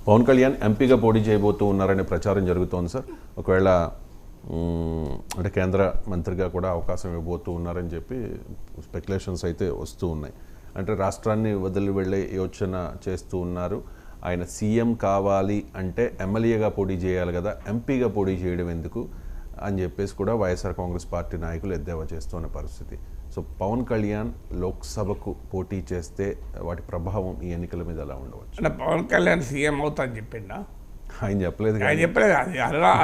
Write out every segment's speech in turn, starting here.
పవన్ కళ్యాణ్ ఎంపీగా పోటీ చేయబోతూ ఉన్నారనే ప్రచారం జరుగుతోంది సార్. ఒకవేళ అంటే కేంద్ర మంత్రిగా కూడా అవకాశం ఇవ్వబోతూ ఉన్నారని చెప్పి స్పెక్యులేషన్స్ అయితే వస్తూ ఉన్నాయి. అంటే రాష్ట్రాన్ని వదిలి వెళ్ళే యోచన చేస్తూ ఉన్నారు. ఆయన సీఎం కావాలి అంటే ఎమ్మెల్యేగా పోటీ చేయాలి కదా, ఎంపీగా పోటీ చేయడం ఎందుకు అని చెప్పేసి కూడా వైఎస్ఆర్ కాంగ్రెస్ పార్టీ నాయకులు ఎద్దేవా చేస్తున్న పరిస్థితి. సో పవన్ కళ్యాణ్ లోక్సభకు పోటీ చేస్తే వాటి ప్రభావం ఈ ఎన్నికల మీద ఎలా ఉండవచ్చు? అంటే పవన్ కళ్యాణ్ సీఎం అవుతా అని చెప్పిండా? ఆయన చెప్పలేదు. ఆయన చెప్పలేదు.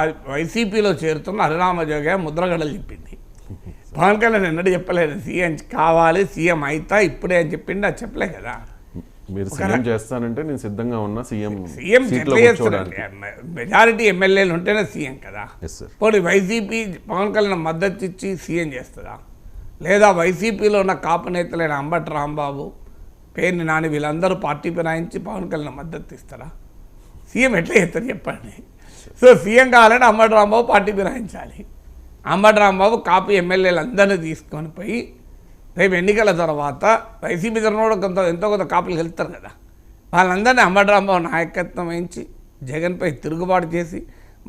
అది వైసీపీలో చేరుతున్న హరిరామజోగ ముద్రగడలు చెప్పింది. పవన్ కళ్యాణ్ ఎన్నడూ చెప్పలేదు సీఎం కావాలి, సీఎం అవుతా ఇప్పుడే అని చెప్పింది. అది చెప్పలే కదా. మీరు సీఎం చేస్తానంటే నేను సిద్ధంగా ఉన్నా, సీఎం మెజారిటీ ఎమ్మెల్యేలు ఉంటేనే సీఎం కదా. పోనీ వైసీపీ పవన్ కళ్యాణ్ మద్దతు ఇచ్చి సీఎం చేస్తుందా? లేదా వైసీపీలో ఉన్న కాపు నేతలైన అంబటి రాంబాబు, పేర్ని నాని వీళ్ళందరూ పార్టీ ఫిరాయించి పవన్ కళ్యాణ్ మద్దతు ఇస్తారా? సీఎం ఎట్లా చేస్తారు చెప్పండి. సో సీఎం కావాలంటే అంబటి రాంబాబు పార్టీ ఫిరాయించాలి. అంబటి రాంబాబు కాపు ఎమ్మెల్యేలు అందరినీ తీసుకొని పోయి రేపు ఎన్నికల తర్వాత వైసీపీ తరఫున కూడా ఎంతో కొంత కాపులు వెళ్తారు కదా, వాళ్ళందరినీ అంబటి రాంబాబు నాయకత్వం వహించి జగన్పై తిరుగుబాటు చేసి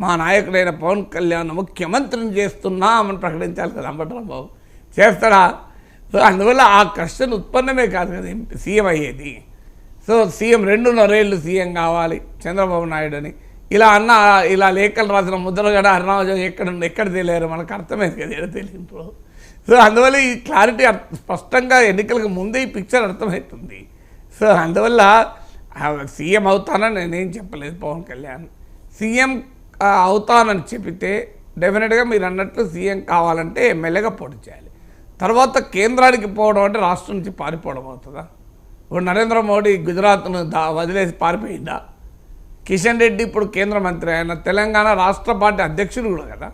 మా నాయకుడైన పవన్ కళ్యాణ్ ముఖ్యమంత్రిని చేస్తున్నామని ప్రకటించాలి కదా. అంబటి రాంబాబు చేస్తాడా? సో అందువల్ల ఆ క్వశ్చన్ ఉత్పన్నమే కాదు కదా సీఎం అయ్యేది. సో సీఎం 2.5 ఏళ్ళు సీఎం కావాలి చంద్రబాబు నాయుడు అని ఇలా లేఖలు రాసిన ముద్రగడ హరిరామజోగ ఎక్కడ తెలియరు మనకు అర్థమైంది కదా, ఎక్కడ తెలియదు. సో అందువల్ల ఈ క్లారిటీ స్పష్టంగా ఎన్నికలకు ముందే ఈ పిక్చర్ అర్థమవుతుంది. సో అందువల్ల సీఎం అవుతానని నేనేం చెప్పలేదు. పవన్ కళ్యాణ్ సీఎం అవుతానని చెబితే డెఫినెట్గా మీరు అన్నట్లు సీఎం కావాలంటే ఎమ్మెల్యేగా పోటీ చేయాలి. తర్వాత కేంద్రానికి పోవడం అంటే రాష్ట్రం నుంచి పారిపోవడం అవుతుందా? ఇప్పుడు నరేంద్ర మోడీ గుజరాత్ను వదిలేసి పారిపోయిందా? కిషన్ రెడ్డి ఇప్పుడు కేంద్ర మంత్రి, ఆయన తెలంగాణ రాష్ట్ర పార్టీ అధ్యక్షుడు కూడా కదా,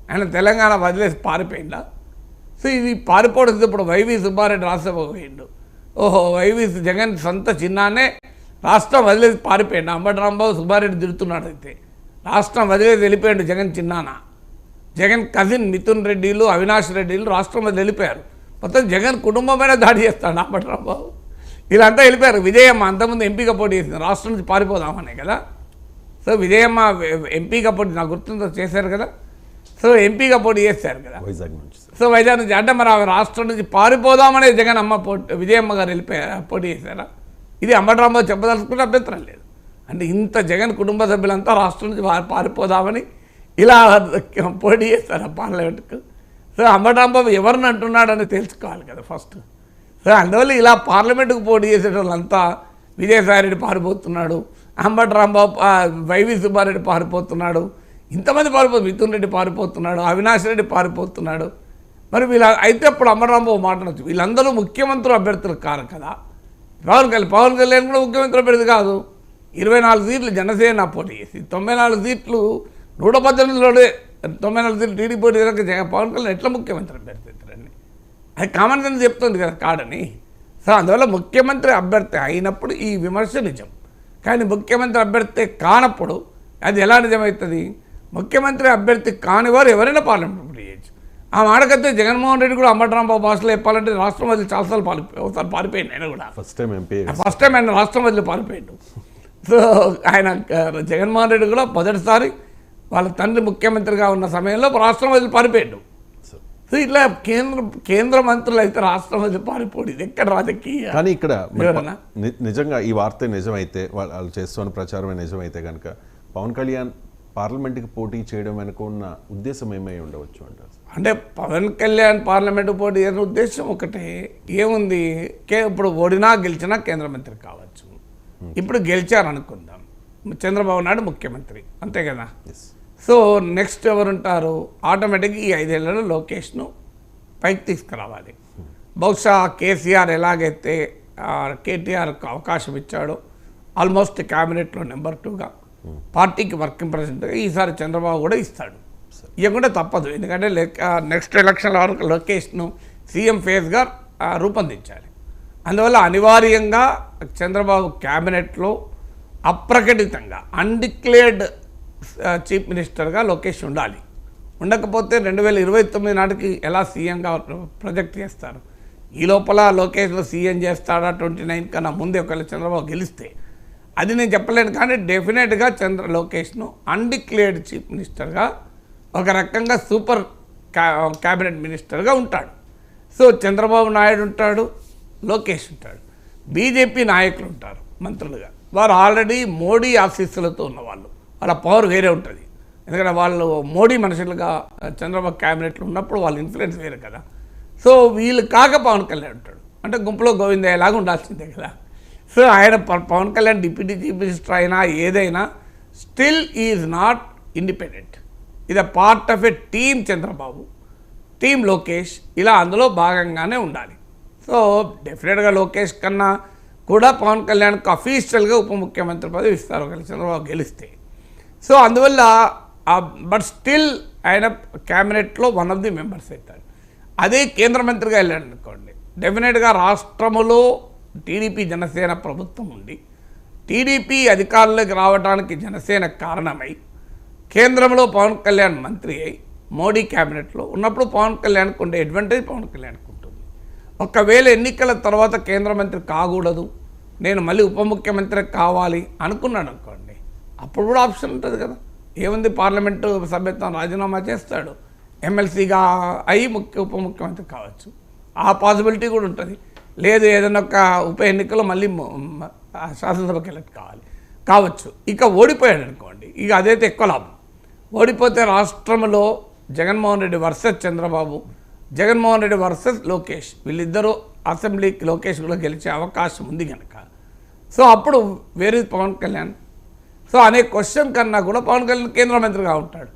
ఆయన తెలంగాణ వదిలేసి పారిపోయిందా? సో ఇది పారిపోవడం. ఇప్పుడు వైవి సుబ్బారెడ్డి రాజ్యసభ పోయిండు. వైవి జగన్ సొంత చిన్నానే రాష్ట్రం వదిలేసి పారిపోయిండు. అంబటి రాంబాబు సుబ్బారెడ్డి తిడుతున్నాడు. అయితే రాష్ట్రం వదిలేసి వెళ్ళిపోయాడు జగన్ చిన్నాన. జగన్ కజిన్ మిథున్ రెడ్డిలు, అవినాష్ రెడ్డిలు రాష్ట్రం వదిలి వెళ్ళిపోయారు. మొత్తం జగన్ కుటుంబమైన దాడి చేస్తాడు అంబటి రాంబాబు. వీళ్ళంతా వెళ్ళిపోయారు. విజయమ్మ అంతకుముందు ఎంపీగా పోటీ చేసింది, రాష్ట్రం నుంచి పారిపోదామనే కదా. సో విజయమ్మ ఎంపీగా పోటీ నాకు గుర్తుందో చేశారు కదా. సో ఎంపీగా పోటీ చేశారు కదా వైజాగ్ నుంచి. సో వైజాగ్ నుంచి అంటే మరి ఆమె రాష్ట్రం నుంచి పారిపోదామనే జగన్ అమ్మ విజయమ్మ గారు పోటీ చేశారా? ఇది అంబటి రాంబాబు చెప్పదలుచుకుంటే అభ్యంతరం లేదు. అంటే ఇంత జగన్ కుటుంబ సభ్యులంతా రాష్ట్రం నుంచి పారిపోదామని ఇలా పోటీ చేస్తారు పార్లమెంట్కు. సో అంబటి రాంబాబు ఎవరిని అంటున్నాడని తెలుసుకోవాలి కదా ఫస్ట్. సో అందువల్ల ఇలా పార్లమెంటుకు పోటీ చేసే వాళ్ళంతా విజయసాయిరెడ్డి పారిపోతున్నాడు, అంబటి రాంబాబు వైవి సుబ్బారెడ్డి పారిపోతున్నాడు, ఇంతమంది మిథున్ రెడ్డి పారిపోతున్నాడు, అవినాష్ రెడ్డి పారిపోతున్నాడు. మరి అయితే అప్పుడు అంబటి రాంబాబు మాట్లాడచ్చు, వీళ్ళందరూ ముఖ్యమంత్రి అభ్యర్థులు కారు కదా. పవన్ కళ్యాణ్ కూడా ముఖ్యమంత్రి అభ్యర్థి కాదు. 24 సీట్లు జనసేన పోటీ చేసి 94 సీట్లు 118లోనే 94 సీట్లు టీడీపీ పోటీ చేశాక పవన్ కళ్యాణ్ ఎట్లా ముఖ్యమంత్రి అభ్యర్థి అవుతారండి? అది కామన్ సెన్స్ చెప్తుంది కదా కాడని. సో అందువల్ల ముఖ్యమంత్రి అభ్యర్థి అయినప్పుడు ఈ విమర్శ నిజం, కానీ ముఖ్యమంత్రి అభ్యర్థి కానప్పుడు అది ఎలా నిజమవుతుంది? ముఖ్యమంత్రి అభ్యర్థి కానివారు ఎవరైనా పార్లమెంట్ పోటీ చేయొచ్చు. ఆ మాటకైతే జగన్మోహన్ రెడ్డి కూడా అంబటి రాంబాబు భాషలో చెప్పాలంటే రాష్ట్రం వదిలి చాలాసార్లు ఒకసారి పారిపోయింది. ఆయన కూడా ఫస్ట్ టైం ఆయన రాష్ట్రం వదిలి పారిపోయాడు. సో ఆయన జగన్మోహన్ రెడ్డి కూడా మొదటిసారి వాళ్ళ తండ్రి ముఖ్యమంత్రిగా ఉన్న సమయంలో రాష్ట్రం వదిలి పారిపోయాడు. సో ఇట్లా కేంద్ర మంత్రులు అయితే రాష్ట్రం వదిలి పారిపోడు. ఇది ఎక్కడ రాజకీయ? కానీ ఇక్కడ నిజంగా ఈ వార్త నిజమైతే, వాళ్ళు చేస్తున్న ప్రచారమే నిజమైతే కనుక పవన్ కళ్యాణ్ పార్లమెంట్కి పోటీ చేయడం వెనుక ఉన్న ఉద్దేశం ఏమై ఉండవచ్చు అంటారు? అంటే పవన్ కళ్యాణ్ పార్లమెంటు పోటీ చేసిన ఉద్దేశం ఒకటే ఏముంది, ఇప్పుడు ఓడినా గెలిచినా కేంద్ర మంత్రి కావచ్చు. ఇప్పుడు గెలిచారనుకుందాం, చంద్రబాబు నాయుడు ముఖ్యమంత్రి, అంతే కదా. సో నెక్స్ట్ ఎవరుంటారు? ఆటోమేటిక్గా ఈ 5 ఏళ్లలో లోకేష్ను పైకి తీసుకురావాలి. బహుశా కేసీఆర్ ఎలాగైతే కేటీఆర్కు అవకాశం ఇచ్చాడో ఆల్మోస్ట్ క్యాబినెట్లో నెంబర్ 2గా పార్టీకి వర్కింగ్ ప్రెసిడెంట్గా ఈసారి చంద్రబాబు కూడా ఇస్తాడు. ఇవ్వకుండా తప్పదు, ఎందుకంటే నెక్స్ట్ ఎలక్షన్ల వరకు లోకేష్ను సీఎం ఫేస్గా రూపొందించాలి. అందువల్ల అనివార్యంగా చంద్రబాబు క్యాబినెట్లో అప్రకటితంగా అన్డిక్లేర్డ్ చీఫ్ మినిస్టర్గా లోకేష్ ఉండాలి. ఉండకపోతే 2029 నాటికి ఎలా సీఎంగా ప్రొజెక్ట్ చేస్తారు? ఈ లోపల లోకేష్ను సీఎం చేస్తాడా 29 కన్నా ముందే ఒకవేళ చంద్రబాబు గెలిస్తే? అది నేను చెప్పలేను, కానీ డెఫినెట్గా లోకేష్ను అన్డిక్లేర్డ్ చీఫ్ మినిస్టర్గా ఒక రకంగా సూపర్ క్యాబినెట్ మినిస్టర్గా ఉంటాడు. సో చంద్రబాబు నాయుడు ఉంటాడు, లోకేష్ ఉంటాడు, బీజేపీ నాయకులు ఉంటారు మంత్రులుగా. వారు ఆల్రెడీ మోడీ ఆశీస్సులతో ఉన్నవాళ్ళు, వాళ్ళ పవర్ వేరే ఉంటుంది. ఎందుకంటే వాళ్ళు మోడీ మనుషులుగా చంద్రబాబు క్యాబినెట్లో ఉన్నప్పుడు వాళ్ళ ఇన్ఫ్లుయెన్స్ వేరే కదా. సో వీళ్ళు కాక పవన్ కళ్యాణ్ ఉంటాడు, అంటే గుంపులో గోవిందయ్యలాగా ఉండాల్సిందే కదా. సో ఆయన Pawan Kalyan deputy chief minister అయినా ఏదైనా స్టిల్ ఈజ్ నాట్ ఇండిపెండెంట్. ఇది part of a team Chandrababu, team Lokesh, ఇలా అందులో భాగంగానే ఉండాలి. సో డెఫినెట్గా లోకేష్ కన్నా కూడా పవన్ కళ్యాణ్కి అఫీషియల్గా ఉప ముఖ్యమంత్రి పదవి ఇస్తారు ఒకవేళ చంద్రబాబు గెలిస్తే. సో అందువల్ల బట్ స్టిల్ ఆయన క్యాబినెట్లో వన్ ఆఫ్ ది మెంబర్స్ అవుతారు. అదే కేంద్ర మంత్రిగా వెళ్ళాడు అనుకోండి, డెఫినెట్గా రాష్ట్రములో టీడీపీ జనసేన ప్రభుత్వం ఉండి టీడీపీ అధికారంలోకి రావడానికి జనసేన కారణమై కేంద్రంలో పవన్ కళ్యాణ్ మంత్రి అయి మోడీ క్యాబినెట్లో ఉన్నప్పుడు పవన్ కళ్యాణ్కి ఉండే అడ్వాంటేజ్ పవన్ కళ్యాణ్కి ఉంటుంది. ఒకవేళ ఎన్నికల తర్వాత కేంద్ర మంత్రి కాకూడదు, నేను మళ్ళీ ఉప ముఖ్యమంత్రి కావాలి అనుకున్నాడు అనుకోండి, అప్పుడు కూడా ఆప్షన్ ఉంటుంది కదా. ఏముంది, పార్లమెంటు సభ్యత్వం రాజీనామా చేస్తాడు, ఎమ్మెల్సీగా అయి ఉప ముఖ్యమంత్రి కావచ్చు, ఆ పాసిబిలిటీ కూడా ఉంటుంది. లేదు ఏదైనా ఒక ఉప ఎన్నికలో మళ్ళీ శాసనసభకి ఎలక్ట్ కావచ్చు. ఇక ఓడిపోయాడు అనుకోండి, ఇక అదైతే ఎక్కువ లాభం. ఓడిపోతే రాష్ట్రంలో జగన్మోహన్ రెడ్డి వర్సెస్ చంద్రబాబు, జగన్మోహన్ రెడ్డి వర్సెస్ లోకేష్, వీళ్ళిద్దరూ అసెంబ్లీకి లోకేష్ కూడా గెలిచే అవకాశం ఉంది కనుక, సో అప్పుడు వేరే పవన్ కళ్యాణ్. సో అనే క్వశ్చన్ కన్నా కూడా పవన్ కళ్యాణ్ కేంద్ర మంత్రిగా ఉంటాడు.